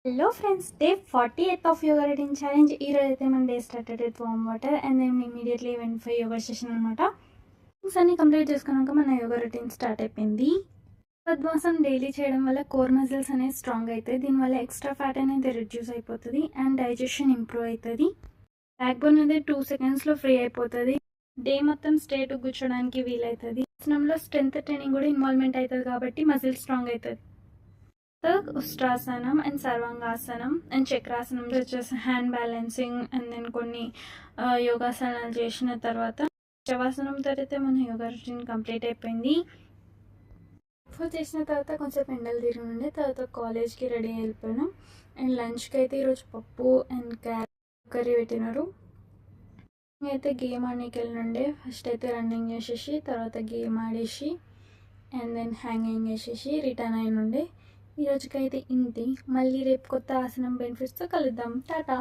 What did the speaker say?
Hello friends, day 48 of yoga routine challenge. ఈరోజు అయితే మన day started with warm water and then immediately went for yoga session అనమాట. Things అన్ని complete చేసుకున్నాక మన యోగా రొటీన్ స్టార్ట్ అయిపోయింది. పద్మాసనం డైలీ చేయడం వల్ల కోర్ మజిల్స్ అనేది స్ట్రాంగ్ అవుతాయి. దీనివల్ల ఎక్స్ట్రా ఫ్యాట్ అనేది రిడ్యూస్ అయిపోతుంది అండ్ డైజెషన్ ఇంప్రూవ్ అవుతుంది. బ్యాక్ బోన్ అనేది 2 secondsలో ఫ్రీ అయిపోతుంది. డే మొత్తం స్ట్రేట్ కూర్చోడానికి వీలవుతుంది. ఆసనంలో స్ట్రెంత్ ట్రైనింగ్ కూడా ఇన్వాల్వ్మెంట్ అవుతుంది కాబట్టి మజిల్ స్ట్రాంగ్ అవుతుంది. ఉష్ట్రాసనం అండ్ సర్వాంగాసనం అండ్ చక్రాసనం వచ్చేసి హ్యాండ్ బ్యాలెన్సింగ్ అండ్ దెన్ కొన్ని యోగాసనాలు చేసిన తర్వాత శవాసనంతో అయితే మన యోగా రొటీన్ కంప్లీట్ అయిపోయింది. ఫుడ్ చేసిన తర్వాత కొంచెం ఎండలు తిరిగి ఉండే తర్వాత కాలేజ్కి రెడీ అయిపోయినాం. అండ్ లంచ్కి అయితే ఈరోజు పప్పు అండ్ క్యారెట్ కర్రీ పెట్టినారు. అయితే గేమ్ ఆడడానికి వెళ్ళినుండే. ఫస్ట్ అయితే రన్నింగ్ చేసేసి తర్వాత గేమ్ ఆడేసి అండ్ దెన్ హ్యాంగింగ్ వేసేసి రిటర్న్ అయినుండే. ఈ రోజుకైతే ఇంతే. మళ్ళీ రేపు కొత్త ఆసనం బెనిఫిట్స్తో కలుద్దాం. టాటా.